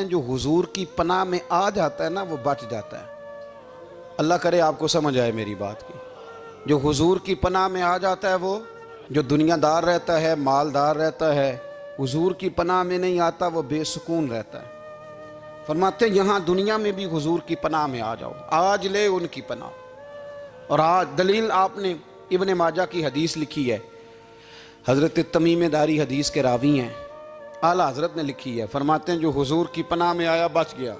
جو حضور کی پناہ میں آ جاتا ہے نا وہ بچ جاتا ہے۔ اللہ کرے آپ کو سمجھ آئے میری بات کی۔ جو حضور کی پناہ میں آ جاتا ہے وہ جو دنیا دار رہتا ہے، مالدار رہتا ہے، حضور کی پناہ میں نہیں آتا وہ بے سکون رہتا ہے۔ فرماتے ہیں یہاں دنیا میں بھی حضور کی پناہ میں آ جاؤ، آج لے ان کی پناہ۔ اور آج دلیل آپ نے ابن ماجہ کی حدیث لکھی ہے، حضرت تمیم داری حدیث کے راوی ہیں، اعلیٰ حضرت نے لکھی ہے، فرماتے ہیں جو حضور کی پناہ میں آیا بچ گیا۔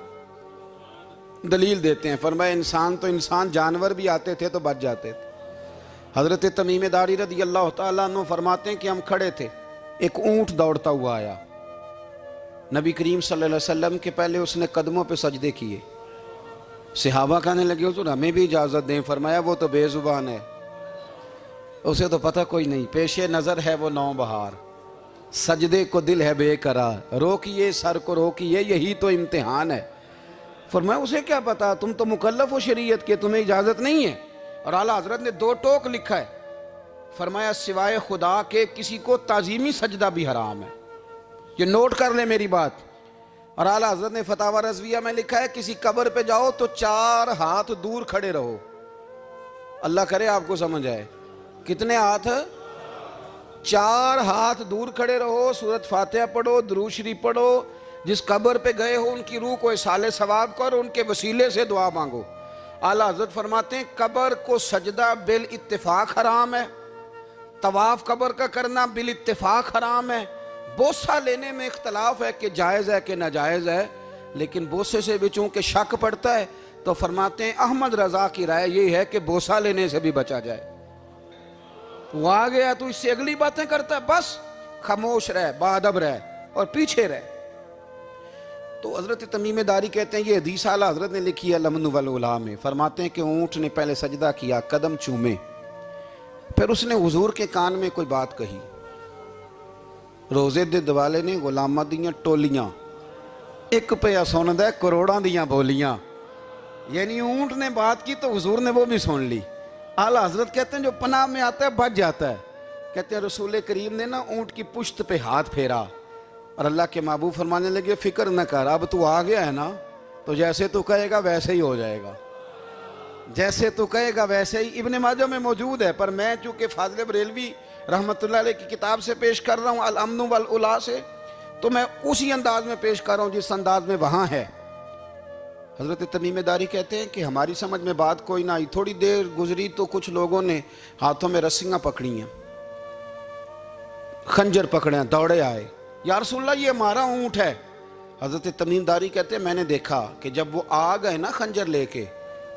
دلیل دیتے ہیں، فرمایا انسان جانور بھی آتے تھے تو بچ جاتے تھے۔ حضرت تمیم داری رضی اللہ تعالیٰ عنہ فرماتے ہیں کہ ہم کھڑے تھے، ایک اونٹ دوڑتا ہوا آیا، نبی کریم صلی اللہ علیہ وسلم کے پہلے اس نے قدموں پہ سجدے کیے۔ صحابہ کہنے لگے حضور ہمیں بھی اجازت دیں، فرمایا وہ تو بے زبان ہے، اسے تو پتہ کوئی نہیں، پیش نظر ہے وہ نو بہار، سجدے کو دل ہے بے قرار، روکیے سر کو روکیے یہی تو امتحان ہے۔ فرمایا اسے کیا پتا، تم تو مکلف ہو شریعت کے، تمہیں اجازت نہیں ہے۔ اور اعلیٰ حضرت نے 2 ٹوک لکھا ہے، فرمایا سوائے خدا کے کسی کو تعظیمی سجدہ بھی حرام ہے۔ یہ نوٹ کر لیں میری بات۔ اور اعلیٰ حضرت نے فتاوی رضویہ میں لکھا ہے کسی قبر پہ جاؤ تو 4 ہاتھ دور کھڑے رہو۔ اللہ کرے آپ کو سمجھ آئے، کتنے ہاتھ؟ 4 ہاتھ دور کھڑے رہو، سورۃ فاتحہ پڑھو، درود شریف پڑھو، جس قبر پہ گئے ہو ان کی روح کو اصال ثواب کرو، ان کے وسیلے سے دعا مانگو۔ اعلیٰ حضرت فرماتے ہیں قبر کو سجدہ بالاتفاق حرام ہے، طواف قبر کا کرنا بالاتفاق حرام ہے، بوسہ لینے میں اختلاف ہے کہ جائز ہے کہ ناجائز ہے، لیکن بوسے سے بھی چونکہ شک پڑتا ہے تو فرماتے ہیں احمد رضا کی رائے یہ ہے کہ بوسہ لینے سے بھی بچا جائے۔ وہ آ گیا تو اس سے اگلی باتیں کرتا ہے، بس خاموش رہ، باادب رہ اور پیچھے رہ۔ تو حضرت تمیم داری کہتے ہیں یہ حدیث اعلیٰ حضرت نے لکھی ہے لمن والعلا میں، فرماتے ہیں کہ اونٹ نے پہلے سجدہ کیا، قدم چومے، پھر اس نے حضور کے کان میں کوئی بات کہی۔ روزے دے دوالے نے غلامہ دیاں ٹولیاں، ایک پہ سن دے کروڑاں دیاں بولیاں، یعنی اونٹ نے بات کی تو حضور نے وہ بھی سن لی۔ اعلیٰ حضرت کہتے ہیں جو پناہ میں آتا ہے بچ جاتا ہے۔ کہتے ہیں رسول کریم نے نا اونٹ کی پشت پہ ہاتھ پھیرا اور اللہ کے محبوب فرمانے لگے فکر نہ کر، اب تو آ گیا ہے نا تو جیسے تو کہے گا ویسے ہی ہو جائے گا، جیسے تو کہے گا ویسے ہی۔ ابن ماجہ میں موجود ہے، پر میں چونکہ فاضل بریلوی رحمۃ اللہ علیہ کی کتاب سے پیش کر رہا ہوں الامن والعلا سے، تو میں اسی انداز میں پیش کر رہا ہوں جس انداز میں وہاں ہے۔ حضرت تمیم داری کہتے ہیں کہ ہماری سمجھ میں بات کوئی نہ آئی، تھوڑی دیر گزری تو کچھ لوگوں نے ہاتھوں میں رسیاں پکڑی ہیں، خنجر پکڑے ہیں، دوڑے آئے، یا رسول اللہ یہ ہمارا اونٹ ہے۔ حضرت تمیم داری کہتے ہیں میں نے دیکھا کہ جب وہ آ گئے نا خنجر لے کے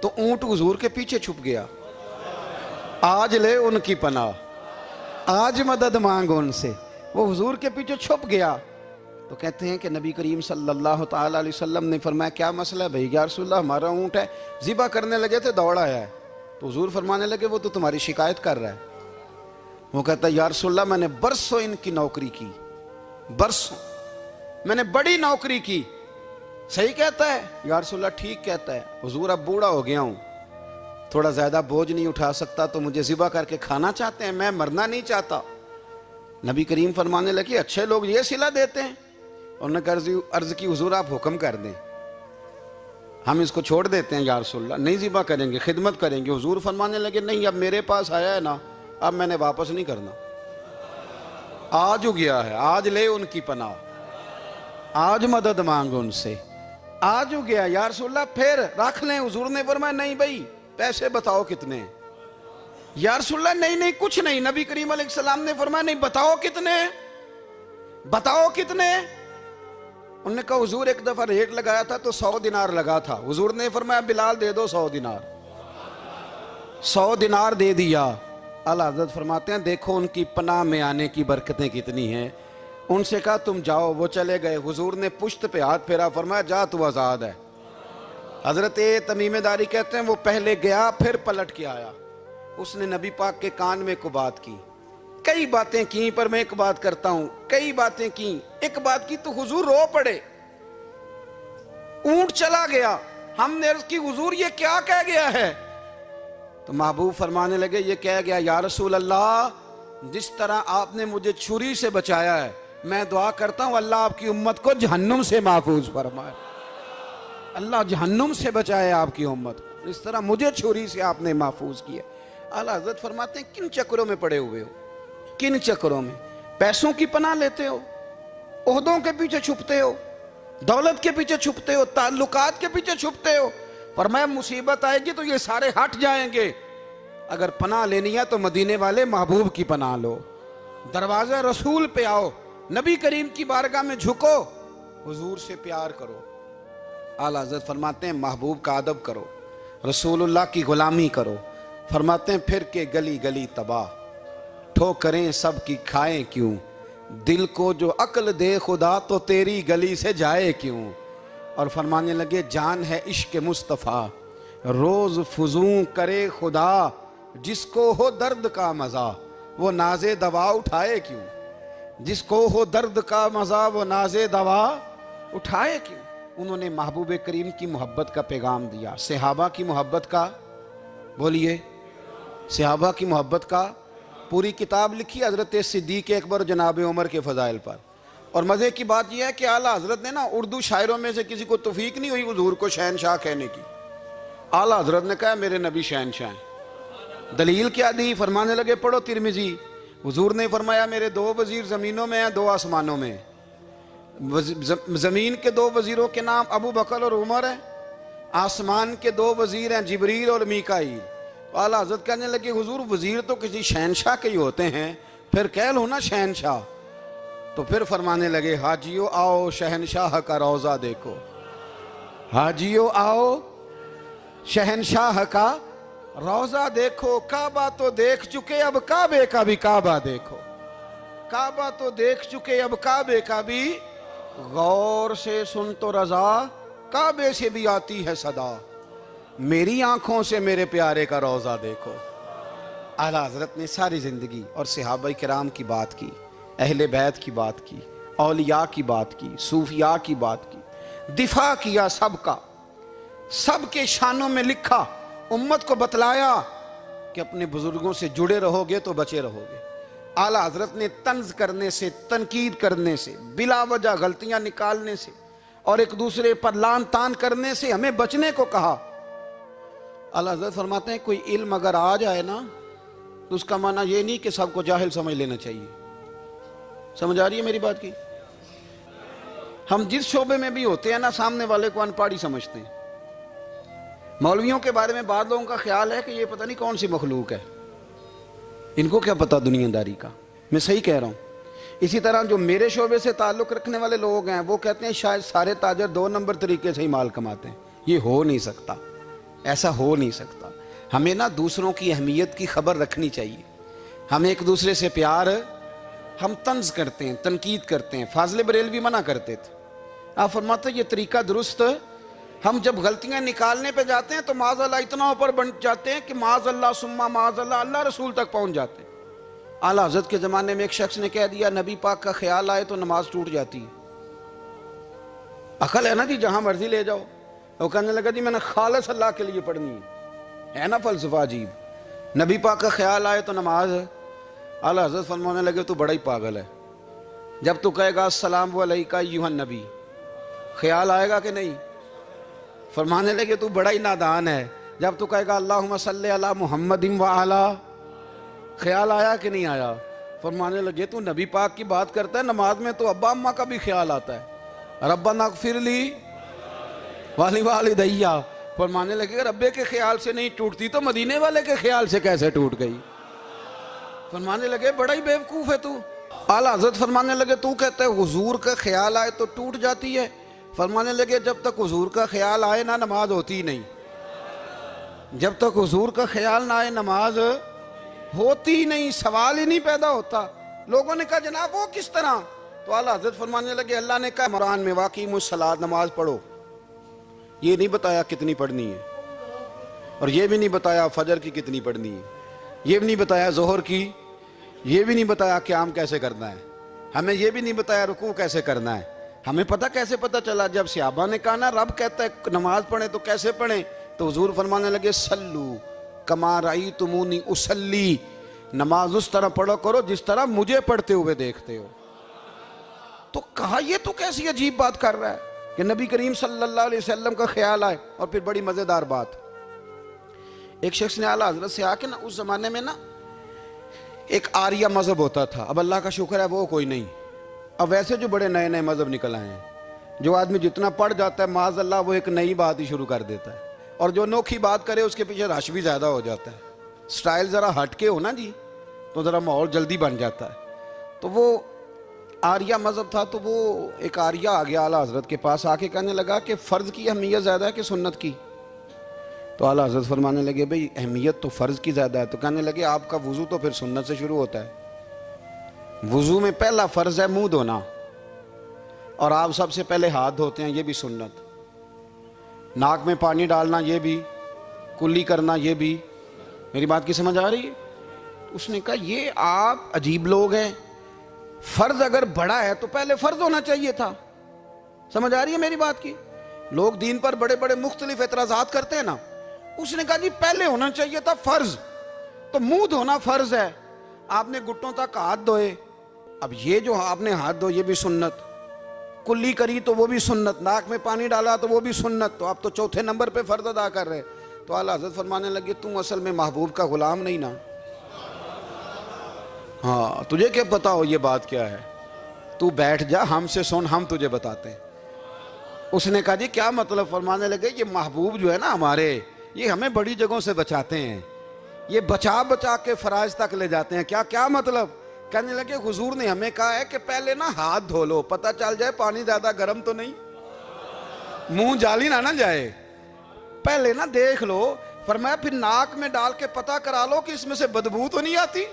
تو اونٹ حضور کے پیچھے چھپ گیا۔ آج لے ان کی پناہ، آج مدد مانگ ان سے، وہ حضور کے پیچھے چھپ گیا۔ تو کہتے ہیں کہ نبی کریم صلی اللہ تعالیٰ علیہ وسلم نے فرمایا کیا مسئلہ ہے بھائی؟ یا رسول اللہ ہمارا اونٹ ہے، ذبح کرنے لگے تھے دوڑ آیا ہے۔ تو حضور فرمانے لگے وہ تو تمہاری شکایت کر رہا ہے۔ وہ کہتا ہے یا رسول اللہ میں نے برسوں ان کی نوکری کی، برسوں میں نے بڑی نوکری کی۔ صحیح کہتا ہے یا رسول اللہ؟ ٹھیک کہتا ہے حضور، اب بوڑھا ہو گیا ہوں، تھوڑا زیادہ بوجھ نہیں اٹھا سکتا، تو مجھے ذبح کر کے کھانا چاہتے ہیں، میں مرنا نہیں چاہتا۔ نبی کریم فرمانے لگے اچھے لوگ یہ صلہ دیتے ہیں؟ انہوں نے عرض کی حضور آپ حکم کر دیں، ہم اس کو چھوڑ دیتے ہیں یا رسول اللہ، نہیں ذبح کریں گے، خدمت کریں گے۔ حضور فرمانے لگے نہیں، اب میرے پاس آیا ہے نا، اب میں نے واپس نہیں کرنا، آج ہو گیا ہے، آج لے ان کی پناہ، آج مدد مانگ ان سے، آج ہو گیا یا رسول اللہ پھر رکھ لیں۔ حضور نے فرمایا نہیں بھائی پیسے بتاؤ کتنے؟ یا رسول اللہ نہیں کچھ نہیں۔ نبی کریم علیہ السلام نے فرمایا نہیں بتاؤ کتنے، بتاؤ کتنے؟ انہوں نے کہا حضور ایک دفعہ ریٹ لگایا تھا تو 100 دینار لگا تھا۔ حضور نے فرمایا بلال دے دو 100 دینار، 100 دینار دے دیا۔ اعلیٰ حضرت فرماتے ہیں دیکھو ان کی پناہ میں آنے کی برکتیں کتنی ہیں۔ ان سے کہا تم جاؤ، وہ چلے گئے۔ حضور نے پشت پہ ہاتھ پھیرا، فرمایا جا تو آزاد ہے۔ حضرت تمیم داری کہتے ہیں وہ پہلے گیا پھر پلٹ کے آیا، اس نے نبی پاک کے کان میں کو بات کی، کئی باتیں کی، پر میں ایک بات کرتا ہوں، کئی باتیں کی، ایک بات کی تو حضور رو پڑے۔ اونٹ چلا گیا، ہم نے عرض کی حضور یہ کیا کہہ گیا ہے؟ تو محبوب فرمانے لگے یہ کہہ گیا یا رسول اللہ جس طرح آپ نے مجھے چھری سے بچایا ہے میں دعا کرتا ہوں اللہ آپ کی امت کو جہنم سے محفوظ فرمائے، اللہ جہنم سے بچائے آپ کی امت کو، اس طرح مجھے چھری سے آپ نے محفوظ کیا۔ اعلیٰ حضرت فرماتے ہیں کن چکروں میں پڑے ہوئے ہو، کن چکروں میں؟ پیسوں کی پناہ لیتے ہو، عہدوں کے پیچھے چھپتے ہو، دولت کے پیچھے چھپتے ہو، تعلقات کے پیچھے چھپتے ہو۔ فرمایا مصیبت آئے گی تو یہ سارے ہٹ جائیں گے، اگر پناہ لینی ہے تو مدینے والے محبوب کی پناہ لو، دروازہ رسول پہ آؤ، نبی کریم کی بارگاہ میں جھکو، حضور سے پیار کرو۔ اعلیٰ حضرت فرماتے ہیں محبوب کا ادب کرو، رسول اللہ کی غلامی کرو۔ فرماتے ہیں پھر کے گلی گلی تباہ، ٹھوکریں سب کی کھائیں کیوں، دل کو جو عقل دے خدا تو تیری گلی سے جائے کیوں۔ اور فرمانے لگے جان ہے عشق مصطفیٰ، روز فزوں کرے خدا، جس کو ہو درد کا مزہ وہ ناز دوا اٹھائے کیوں، جس کو ہو درد کا مزہ وہ ناز دوا اٹھائے کیوں۔ انہوں نے محبوب کریم کی محبت کا پیغام دیا، صحابہ کی محبت کا، بولیے، صحابہ کی محبت کا پوری کتاب لکھی حضرت صدیق اکبر جناب عمر کے فضائل پر۔ اور مزے کی بات یہ ہے کہ اعلیٰ حضرت نے نا اردو شاعروں میں سے کسی کو توفیق نہیں ہوئی حضور کو شہنشاہ کہنے کی، اعلیٰ حضرت نے کہا میرے نبی شہنشاہ ہیں۔ دلیل کیا دی؟ فرمانے لگے پڑھو ترمذی، حضور نے فرمایا میرے دو وزیر زمینوں میں ہیں، دو آسمانوں میں۔ زمین کے دو وزیروں کے نام ابو بکر اور عمر ہیں، آسمان کے دو وزیر ہیں جبریل اور میکائیل۔ اعلیٰ حضرت کہنے لگے حضور وزیر تو کسی شہنشاہ کے ہی ہوتے ہیں، پھر کہہ لو نا شہنشاہ۔ تو پھر فرمانے لگے حاجیو آؤ شہنشاہ کا روضہ دیکھو، حاجیو آؤ شہنشاہ کا روضہ دیکھو، کعبہ تو دیکھ چکے اب کعبے کا بھی کعبہ دیکھو، کعبہ تو دیکھ چکے اب کعبے کا بھی، غور سے سن تو رضا کعبے سے بھی آتی ہے صدا، میری آنکھوں سے میرے پیارے کا روضہ دیکھو۔ اعلیٰ حضرت نے ساری زندگی اور صحابہ کرام کی بات کی، اہل بیت کی بات کی، اولیاء کی بات کی، صوفیاء کی بات کی، دفاع کیا سب کا، سب کے شانوں میں لکھا، امت کو بتلایا کہ اپنے بزرگوں سے جڑے رہو گے تو بچے رہو گے۔ اعلیٰ حضرت نے طنز کرنے سے، تنقید کرنے سے، بلا وجہ غلطیاں نکالنے سے اور ایک دوسرے پر لان تان کرنے سے ہمیں بچنے کو کہا۔ اعلیٰ حضرت فرماتے ہیں کوئی علم اگر آ جائے نا تو اس کا معنی یہ نہیں کہ سب کو جاہل سمجھ لینا چاہیے۔ سمجھ آ رہی ہے میری بات کی؟ ہم جس شعبے میں بھی ہوتے ہیں نا سامنے والے کو ان پڑھ ہی سمجھتے ہیں۔ مولویوں کے بارے میں بعض لوگوں کا خیال ہے کہ یہ پتہ نہیں کون سی مخلوق ہے، ان کو کیا پتہ دنیا داری کا۔ میں صحیح کہہ رہا ہوں۔ اسی طرح جو میرے شعبے سے تعلق رکھنے والے لوگ ہیں وہ کہتے ہیں شاید سارے تاجر دو نمبر طریقے سے ہی مال کماتے ہیں۔ یہ ہو نہیں سکتا، ایسا ہو نہیں سکتا۔ ہمیں نا دوسروں کی اہمیت کی خبر رکھنی چاہیے، ہم ایک دوسرے سے پیار، ہم طنز کرتے ہیں، تنقید کرتے ہیں۔ فاضل بریلوی منع کرتے تھے، آپ فرماتے یہ طریقہ درست، ہم جب غلطیاں نکالنے پہ جاتے ہیں تو معاذ اللہ اتنا اوپر بن جاتے ہیں کہ معاذ اللہ ثم معاذ اللہ اللہ رسول تک پہنچ جاتے ہیں۔ اعلیٰ حضرت کے زمانے میں ایک شخص نے کہہ دیا نبی پاک کا خیال آئے تو نماز ٹوٹ جاتی ہے۔ عقل ہے نا جی، جہاں مرضی لے جاؤ۔ وہ کہنے لگا جی میں نے خالص اللہ کے لیے پڑھنی ہے نا فلسفہ عجیب، نبی پاک کا خیال آئے تو نماز۔ اعلیٰ حضرت فرمانے لگے تو بڑا ہی پاگل ہے، جب تو کہے گا السلام علیکہ ایھا النبی، خیال آئے گا کہ نہیں؟ فرمانے لگے تو بڑا ہی نادان ہے، جب تو کہے گا اللہم صلی علی محمد وعلی، خیال آیا کہ نہیں آیا؟ فرمانے لگے تو نبی پاک کی بات کرتا ہے، نماز میں تو ابا اماں کا بھی خیال آتا ہے، ربنا اغفر لی والدیّ۔ فرمانے لگے ربے کے خیال سے نہیں ٹوٹتی تو مدینے والے کے خیال سے کیسے ٹوٹ گئی؟ فرمانے لگے بڑا ہی بیوقوف ہے تو۔ اعلیٰ حضرت فرمانے لگے تو کہتا ہے حضور کا خیال آئے تو ٹوٹ جاتی ہے۔ فرمانے لگے جب تک حضور کا خیال آئے نہ نماز ہوتی نہیں، جب تک حضور کا خیال نہ آئے نماز ہوتی نہیں، سوال ہی نہیں پیدا ہوتا۔ لوگوں نے کہا جناب وہ کس طرح؟ تو اعلیٰ حضرت فرمانے لگے اللہ نے کہا قرآن میں واقعی الصلاۃ، نماز پڑھو، یہ نہیں بتایا کتنی پڑھنی ہے، اور یہ بھی نہیں بتایا فجر کی کتنی پڑھنی ہے، یہ بھی نہیں بتایا ظہر کی، یہ بھی نہیں بتایا قیام کیسے کرنا ہے، ہمیں یہ بھی نہیں بتایا رکوع کیسے کرنا ہے۔ ہمیں پتہ کیسے پتہ چلا؟ جب صحابہ نے کہا نا رب کہتا ہے نماز پڑھیں تو کیسے پڑھیں، تو حضور فرمانے لگے سلو کما رأیتمونی اصلی، نماز اس طرح پڑھو کرو جس طرح مجھے پڑھتے ہوئے دیکھتے ہو۔ تو کہا یہ تو کیسی عجیب بات کر رہا ہے کہ نبی کریم صلی اللہ علیہ وسلم کا خیال آئے. اور پھر بڑی مزیدار بات, ایک شخص نے اعلیٰ حضرت سے آ کے نا, اس زمانے میں نا ایک آریہ مذہب ہوتا تھا, اب اللہ کا شکر ہے وہ کوئی نہیں, اب ویسے جو بڑے نئے نئے مذہب نکل آئے ہیں, جو آدمی جتنا پڑھ جاتا ہے معاذ اللہ وہ ایک نئی بات ہی شروع کر دیتا ہے, اور جو انوکھی بات کرے اس کے پیچھے رش بھی زیادہ ہو جاتا ہے. سٹائل ذرا ہٹ کے ہو نا جی تو ذرا ماحول جلدی بن جاتا ہے. تو وہ آریہ مذہب تھا, تو وہ ایک آریہ آ گیا اعلیٰ حضرت کے پاس, آ کے کہنے لگا کہ فرض کی اہمیت زیادہ ہے کہ سنت کی؟ تو اعلیٰ حضرت فرمانے لگے بھئی اہمیت تو فرض کی زیادہ ہے. تو کہنے لگے آپ کا وضو تو پھر سنت سے شروع ہوتا ہے, وضو میں پہلا فرض ہے منہ دھونا, اور آپ سب سے پہلے ہاتھ دھوتے ہیں, یہ بھی سنت. ناک میں پانی ڈالنا یہ بھی, کلی کرنا یہ بھی. میری بات کی سمجھ آ رہی ہے؟ اس نے کہا یہ آپ عجیب لوگ ہیں, فرض اگر بڑا ہے تو پہلے فرض ہونا چاہیے تھا. سمجھ آ رہی ہے میری بات کی؟ لوگ دین پر بڑے بڑے مختلف اعتراضات کرتے ہیں نا. اس نے کہا جی پہلے ہونا چاہیے تھا فرض, تو منہ دھونا فرض ہے, آپ نے گھٹنوں تک ہاتھ دھوئے, اب یہ جو آپ نے ہاتھ دھو یہ بھی سنت, کلی کری تو وہ بھی سنت, ناک میں پانی ڈالا تو وہ بھی سنت, تو آپ تو چوتھے نمبر پہ فرض ادا کر رہے. تو اعلیٰ حضرت فرمانے لگے تم اصل میں محبوب کا غلام نہیں نا, ہاں تجھے کیا پتا ہو یہ بات کیا ہے, تو بیٹھ جا ہم سے سن, ہم تجھے بتاتے ہیں. اس نے کہا جی کیا مطلب؟ فرمانے لگے یہ محبوب جو ہے نا ہمارے, یہ ہمیں بڑی جگہوں سے بچاتے ہیں, یہ بچا بچا کے فرائض تک لے جاتے ہیں. کیا مطلب؟ کہنے لگے حضور نے ہمیں کہا ہے کہ پہلے نا ہاتھ دھو لو, پتہ چل جائے پانی زیادہ گرم تو نہیں, منہ جالی نہ جائے, پہلے نا دیکھ لو. فرمایا پھر ناک میں ڈال کے پتہ کرا لو کہ اس میں سے بدبو تو نہیں آتی,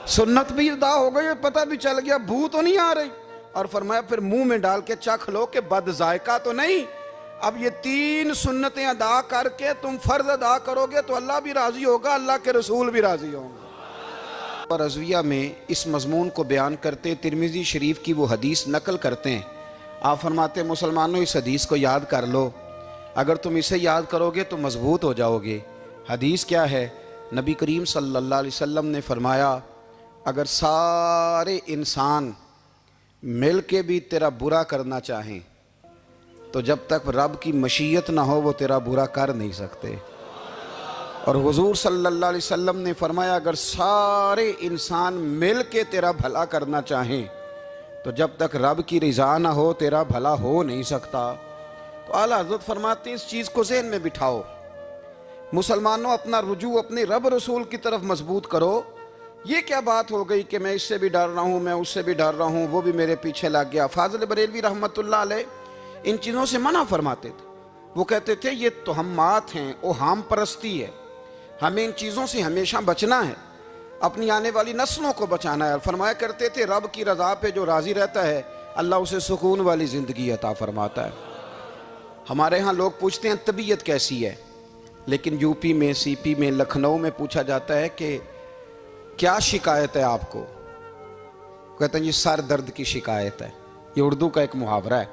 سنت بھی ادا ہو گئی, پتہ بھی چل گیا بو تو نہیں آ رہی. اور فرمایا پھر منہ میں ڈال کے چکھ لو کہ بد ذائقہ تو نہیں. اب یہ 3 سنتیں ادا کر کے تم فرض ادا کرو گے تو اللہ بھی راضی ہوگا, اللہ کے رسول بھی راضی ہوں گے. اور رضویہ میں اس مضمون کو بیان کرتے ترمذی شریف کی وہ حدیث نقل کرتے ہیں. آپ فرماتے ہیں مسلمانوں اس حدیث کو یاد کر لو, اگر تم اسے یاد کرو گے تو مضبوط ہو جاؤ گے. حدیث کیا ہے؟ نبی کریم صلی اللہ علیہ وسلم نے فرمایا اگر سارے انسان مل کے بھی تیرا برا کرنا چاہیں تو جب تک رب کی مشیت نہ ہو وہ تیرا برا کر نہیں سکتے. اور حضور صلی اللہ علیہ وسلم نے فرمایا اگر سارے انسان مل کے تیرا بھلا کرنا چاہیں تو جب تک رب کی رضا نہ ہو تیرا بھلا ہو نہیں سکتا. تو اعلیٰ حضرت فرماتے ہیں اس چیز کو ذہن میں بٹھاؤ, مسلمانوں اپنا رجوع اپنے رب رسول کی طرف مضبوط کرو. یہ کیا بات ہو گئی کہ میں اس سے بھی ڈر رہا ہوں, میں اس سے بھی ڈر رہا ہوں, وہ بھی میرے پیچھے لگ گیا. فاضل بریلوی رحمۃ اللہ علیہ ان چیزوں سے منع فرماتے تھے. وہ کہتے تھے یہ توہمات ہیں, اوہام پرستی ہے, ہمیں ان چیزوں سے ہمیشہ بچنا ہے, اپنی آنے والی نسلوں کو بچانا ہے. اور فرمایا کرتے تھے رب کی رضا پہ جو راضی رہتا ہے اللہ اسے سکون والی زندگی عطا فرماتا ہے. ہمارے ہاں لوگ پوچھتے ہیں طبیعت کیسی ہے, لیکن یو پی میں, سی پی میں, لکھنؤ میں پوچھا جاتا ہے کہ کیا شکایت ہے آپ کو؟ کہتے ہیں یہ سر درد کی شکایت ہے. یہ اردو کا ایک محاورہ ہے.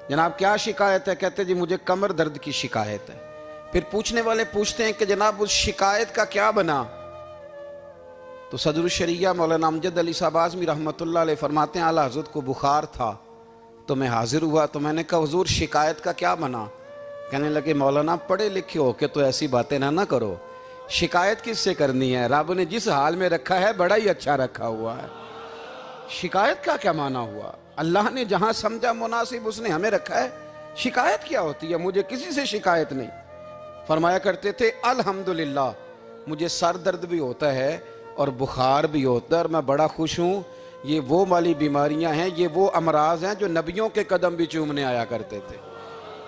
جناب کیا شکایت ہے؟ کہتے ہیں جی مجھے کمر درد کی شکایت ہے. پھر پوچھنے والے پوچھتے ہیں کہ جناب اس شکایت کا کیا بنا؟ تو صدر الشریعہ مولانا امجد علی صاحب اعظمی رحمۃ اللہ علیہ فرماتے ہیں اعلیٰ حضرت کو بخار تھا تو میں حاضر ہوا, تو میں نے کہا حضور شکایت کا کیا بنا؟ کہنے لگے مولانا پڑھے لکھے ہو کے تو ایسی باتیں نہ کرو, شکایت کس سے کرنی ہے؟ رب نے جس حال میں رکھا ہے بڑا ہی اچھا رکھا ہوا ہے. شکایت کا کیا معنی ہوا؟ اللہ نے جہاں سمجھا مناسب اس نے ہمیں رکھا ہے, شکایت کیا ہوتی ہے؟ مجھے کسی سے شکایت نہیں. فرمایا کرتے تھے الحمدللہ مجھے سر درد بھی ہوتا ہے اور بخار بھی ہوتا ہے اور میں بڑا خوش ہوں. یہ وہ والی بیماریاں ہیں, یہ وہ امراض ہیں جو نبیوں کے قدم بھی چومنے آیا کرتے تھے.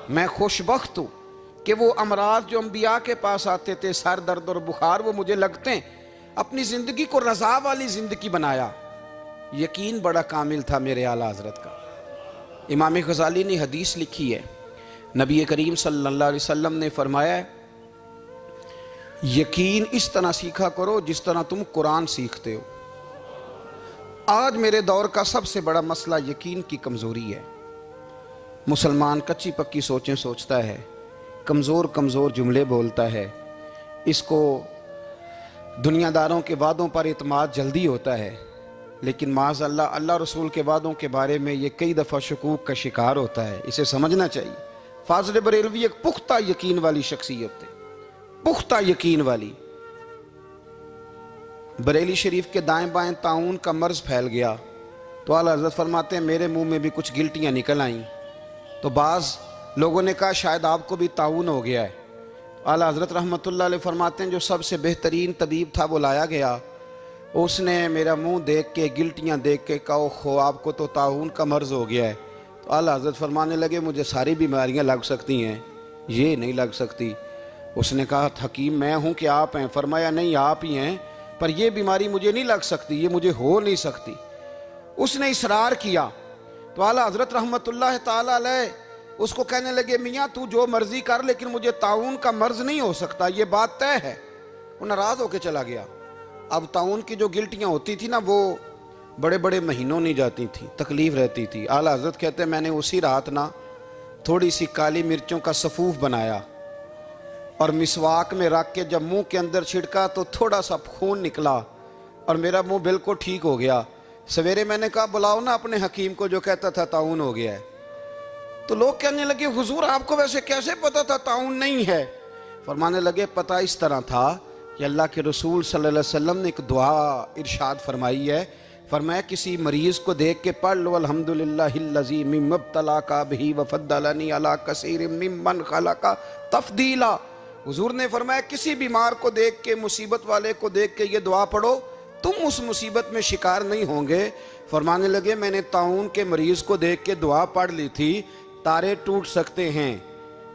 میں خوش بخت ہوں کہ وہ امراض جو انبیاء کے پاس آتے تھے, سر درد اور بخار, وہ مجھے لگتے ہیں. اپنی زندگی کو رضا والی زندگی بنایا. یقین بڑا کامل تھا میرے اعلیٰ حضرت کا. امام غزالی نے حدیث لکھی ہے, نبی کریم صلی اللہ علیہ وسلم نے فرمایا ہے یقین اس طرح سیکھا کرو جس طرح تم قرآن سیکھتے ہو. آج میرے دور کا سب سے بڑا مسئلہ یقین کی کمزوری ہے. مسلمان کچی پکی سوچیں سوچتا ہے, کمزور کمزور جملے بولتا ہے, اس کو دنیا داروں کے وعدوں پر اعتماد جلدی ہوتا ہے, لیکن معاذ اللہ اللہ رسول کے وعدوں کے بارے میں یہ کئی دفعہ شکوک کا شکار ہوتا ہے، اسے سمجھنا چاہیے۔ فاضل بریلوی ایک پختہ یقین والی شخصیت تھے، پختہ یقین والی۔ بریلی شریف کے دائیں بائیں طاعون کا مرض پھیل گیا تو اعلیٰ حضرت فرماتے ہیں میرے منہ میں بھی کچھ گلٹیاں نکل آئیں، تو بعض لوگوں نے کہا شاید آپ کو بھی طاعون ہو گیا ہے۔ اعلیٰ حضرت رحمۃ اللہ علیہ فرماتے ہیں جو سب سے بہترین طبیب تھا وہ لایا گیا، اس نے میرا منہ دیکھ کے گلٹیاں دیکھ کے کہا خو آپ کو تو طاعون کا مرض ہو گیا ہے۔ تو اعلیٰ حضرت فرمانے لگے مجھے ساری بیماریاں لگ سکتی ہیں، یہ نہیں لگ سکتی۔ اس نے کہا حکیم میں ہوں کہ آپ ہیں؟ فرمایا نہیں آپ ہی ہیں، پر یہ بیماری مجھے نہیں لگ سکتی، یہ مجھے ہو نہیں سکتی۔ اس نے اصرار کیا تو اعلیٰ حضرت رحمۃ اللہ تعالیٰ علیہ اس کو کہنے لگے میاں تو جو مرضی کر لیکن مجھے طاعون کا مرض نہیں ہو سکتا، یہ بات طے ہے۔ وہ ناراض ہو کے چلا گیا۔ اب طاعون کی جو گلٹیاں ہوتی تھی نا وہ بڑے بڑے مہینوں نہیں جاتی تھی، تکلیف رہتی تھی۔ اعلیٰ حضرت کہتے ہیں میں نے اسی رات نا تھوڑی سی کالی مرچوں کا سفوف بنایا اور مسواک میں رکھ کے جب منہ کے اندر چھڑکا تو تھوڑا سا خون نکلا اور میرا منہ بالکل ٹھیک ہو گیا۔ سویرے میں نے کہا بلاؤ نا اپنے حکیم کو جو کہتا تھا طاعون ہو گیا ہے۔ تو لوگ کہنے لگے حضور آپ کو ویسے کیسے پتا تھا طاعون نہیں ہے؟ فرمانے لگے پتہ اس طرح تھا کہ اللہ کے رسول صلی اللہ علیہ وسلم نے ایک دعا ارشاد فرمائی ہے، فرمایا کسی مریض کو دیکھ کے پڑھ لو الحمدللہ الذی مما ابتلاک بہ وفضلنی علی کثیر ممن خلق تفضیلا۔ حضور نے فرمایا کسی بیمار کو دیکھ کے، مصیبت والے کو دیکھ کے یہ دعا پڑھو، تم اس مصیبت میں شکار نہیں ہوں گے۔ فرمانے لگے میں نے طاعون کے مریض کو دیکھ کے دعا پڑھ لی تھی، تارے ٹوٹ سکتے ہیں،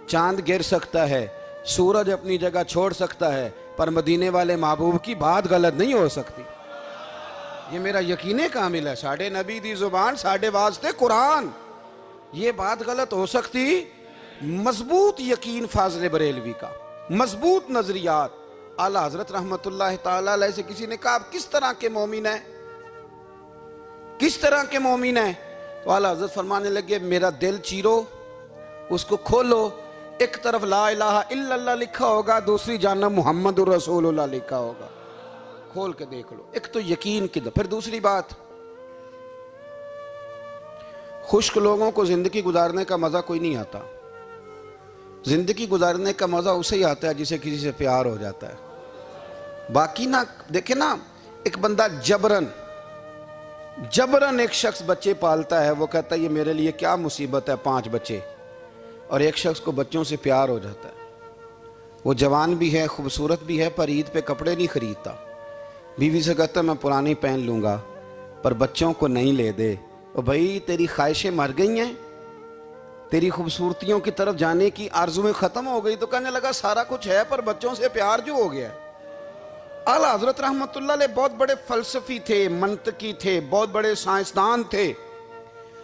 چاند گر سکتا ہے، سورج اپنی جگہ چھوڑ سکتا ہے، پر مدینے والے محبوب کی بات غلط نہیں ہو سکتی۔ یہ میرا یقین کامل ہے، ساڑھے نبی دی زبان ساڑھے واسطے قرآن، یہ بات غلط ہو سکتی؟ مضبوط یقین فاضل بریلوی کا، مضبوط نظریات۔ اعلیٰ حضرت رحمۃ اللہ تعالیٰ علیہ سے کسی نے کہا آپ کس طرح کے مومن ہیں، کس طرح کے مومن ہیں؟ تو اعلیٰ حضرت فرمانے لگے میرا دل چیرو، اس کو کھولو، ایک طرف لا الہ الا اللہ لکھا ہوگا، دوسری جانب محمد رسول اللہ لکھا ہوگا، کھول کے دیکھ لو۔ ایک تو یقین کی پھر دوسری بات، خشک لوگوں کو زندگی گزارنے کا مزہ کوئی نہیں آتا، زندگی گزارنے کا مزہ اسے ہی آتا ہے جسے کسی سے پیار ہو جاتا ہے۔ باقی نہ دیکھیں نا، ایک بندہ جبرن ایک شخص بچے پالتا ہے، وہ کہتا ہے یہ میرے لیے کیا مصیبت ہے 5 بچے، اور ایک شخص کو بچوں سے پیار ہو جاتا ہے، وہ جوان بھی ہے خوبصورت بھی ہے پر عید پہ کپڑے نہیں خریدتا، بیوی سے کہتا ہے میں پرانی پہن لوں گا پر بچوں کو نہیں لے دے۔ اور بھائی تیری خواہشیں مر گئی ہیں، تیری خوبصورتیوں کی طرف جانے کی آرزویں ختم ہو گئی، تو کہنے لگا سارا کچھ ہے پر بچوں سے پیار جو ہو گیا ہے۔ اعلیٰ حضرت رحمۃ اللہ علیہ بہت بڑے فلسفی تھے، منطقی تھے، بہت بڑے سائنسدان تھے۔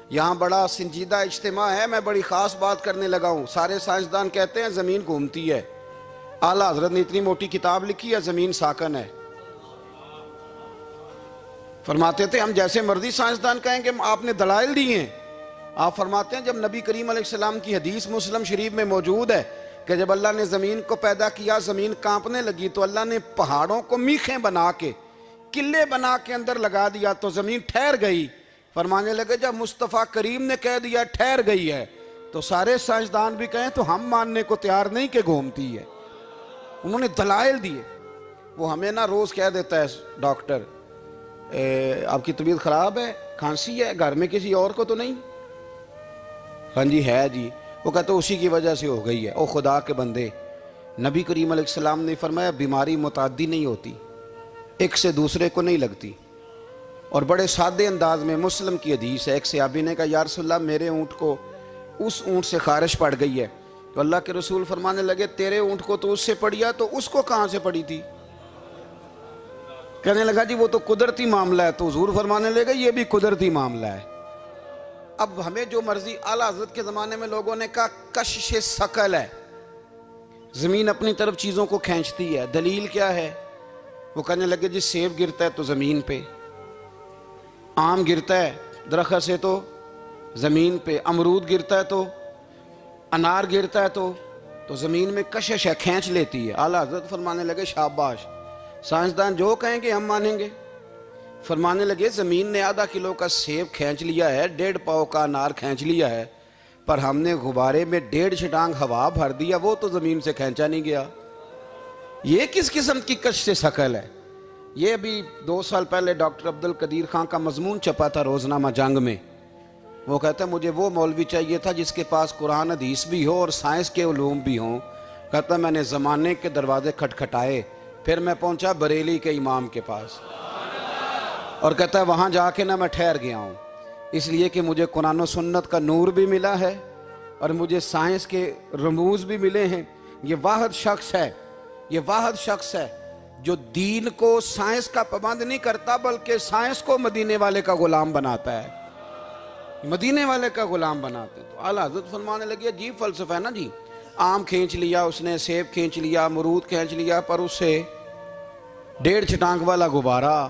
یہاں بڑا سنجیدہ اجتماع ہے، میں بڑی خاص بات کرنے لگا ہوں۔ سارے سائنسدان کہتے ہیں زمین گھومتی ہے، اعلیٰ حضرت نے اتنی موٹی کتاب لکھی ہے زمین ساکن ہے۔ فرماتے تھے ہم جیسے مرضی سائنسدان کہیں کہ آپ نے دلائل دی ہیں۔ آپ فرماتے ہیں جب نبی کریم علیہ السلام کی حدیث مسلم شریف میں موجود ہے کہ جب اللہ نے زمین کو پیدا کیا زمین کانپنے لگی تو اللہ نے پہاڑوں کو میخیں بنا کے قلعے بنا کے اندر لگا دیا تو زمین ٹھہر گئی۔ فرمانے لگے جب مصطفیٰ کریم نے کہہ دیا ٹھہر گئی ہے تو سارے سائنسدان بھی کہیں تو ہم ماننے کو تیار نہیں کہ گھومتی ہے۔ انہوں نے دلائل دیے۔ وہ ہمیں نہ روز کہہ دیتا ہے ڈاکٹر آپ کی طبیعت خراب ہے، کھانسی ہے، گھر میں کسی اور کو تو نہیں؟ ہاں جی ہے جی، وہ کہتے اسی کی وجہ سے ہو گئی ہے۔ او خدا کے بندے، نبی کریم علیہ السلام نے فرمایا بیماری متعدی نہیں ہوتی، ایک سے دوسرے کو نہیں لگتی۔ اور بڑے سادے انداز میں مسلم کی حدیث ہے، ایک صحابی نے کہا یا رسول اللہ میرے اونٹ کو اس اونٹ سے خارش پڑ گئی ہے، تو اللہ کے رسول فرمانے لگے تیرے اونٹ کو تو اس سے پڑیا تو اس کو کہاں سے پڑی تھی؟ کہنے لگا جی وہ تو قدرتی معاملہ ہے، تو حضور فرمانے لگے یہ بھی قدرتی معاملہ ہے۔ اب ہمیں جو مرضی، اعلیٰ حضرت کے زمانے میں لوگوں نے کہا کشش ثقل ہے، زمین اپنی طرف چیزوں کو کھینچتی ہے، دلیل کیا ہے؟ وہ کہنے لگے جی سیب گرتا ہے تو زمین پہ، آم گرتا ہے درخت سے تو زمین پہ، امرود گرتا ہے تو، انار گرتا ہے تو زمین میں کشش ہے، کھینچ لیتی ہے۔ اعلیٰ حضرت فرمانے لگے شاباش، سائنسدان جو کہیں گے ہم مانیں گے۔ فرمانے لگے زمین نے آدھا کلو کا سیب کھینچ لیا ہے، 1.5 پاؤ کا انار کھینچ لیا ہے، پر ہم نے غبارے میں 1.5 چھٹانگ ہوا بھر دیا، وہ تو زمین سے کھینچا نہیں گیا۔ یہ کس قسم کی کشش ثقل ہے؟ یہ ابھی 2 سال پہلے ڈاکٹر عبدالقدیر خان کا مضمون چھپا تھا روزنامہ جنگ میں۔ وہ کہتا ہے مجھے وہ مولوی چاہیے تھا جس کے پاس قرآن حدیث بھی ہو اور سائنس کے علوم بھی ہوں۔ کہتا میں نے زمانے کے دروازے کھٹکھٹائے، پھر میں پہنچا بریلی کے امام کے پاس، اور کہتا ہے وہاں جا کے نہ میں ٹھہر گیا ہوں، اس لیے کہ مجھے قرآن و سنت کا نور بھی ملا ہے اور مجھے سائنس کے رموز بھی ملے ہیں۔ یہ واحد شخص ہے جو دین کو سائنس کا پابند نہیں کرتا بلکہ سائنس کو مدینے والے کا غلام بناتا ہے، مدینے والے کا غلام بناتے ہیں۔ تو اعلیٰ حضرت فرمانے لگے عجیب فلسفہ ہے نا جی، آم کھینچ لیا اس نے، سیب کھینچ لیا، امرود کھینچ لیا، پر اس سے 1.5 چھٹانگ والا غبارہ۔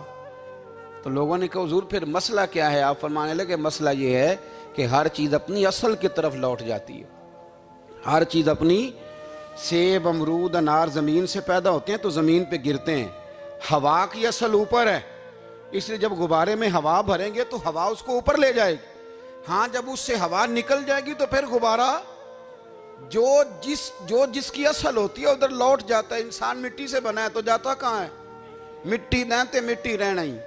تو لوگوں نے کہا حضور پھر مسئلہ کیا ہے؟ آپ فرمانے لگے مسئلہ یہ ہے کہ ہر چیز اپنی اصل کی طرف لوٹ جاتی ہے، ہر چیز اپنی، سیب، امرود، انار زمین سے پیدا ہوتے ہیں تو زمین پہ گرتے ہیں، ہوا کی اصل اوپر ہے، اس لیے جب غبارے میں ہوا بھریں گے تو ہوا اس کو اوپر لے جائے گی۔ ہاں جب اس سے ہوا نکل جائے گی تو پھر غبارہ جو جس کی اصل ہوتی ہے ادھر لوٹ جاتا ہے۔ انسان مٹی سے بنا ہے تو جاتا کہاں ہے؟ مٹی دیں مٹی رہنا ہی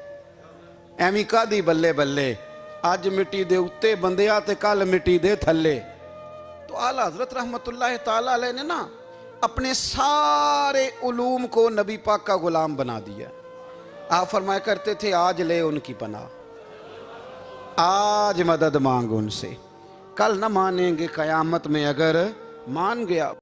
ایویں کا دی بلے بلے، اج مٹی دے اتے بندیا تے کل مٹی دے تھلے۔ تو اعلیٰ حضرت رحمت اللہ تعالیٰ علیہ نے نا اپنے سارے علوم کو نبی پاک کا غلام بنا دیا۔ آپ فرمایا کرتے تھے آج لے ان کی پناہ، آج مدد مانگ ان سے، کل نہ مانیں گے قیامت میں اگر مان گیا۔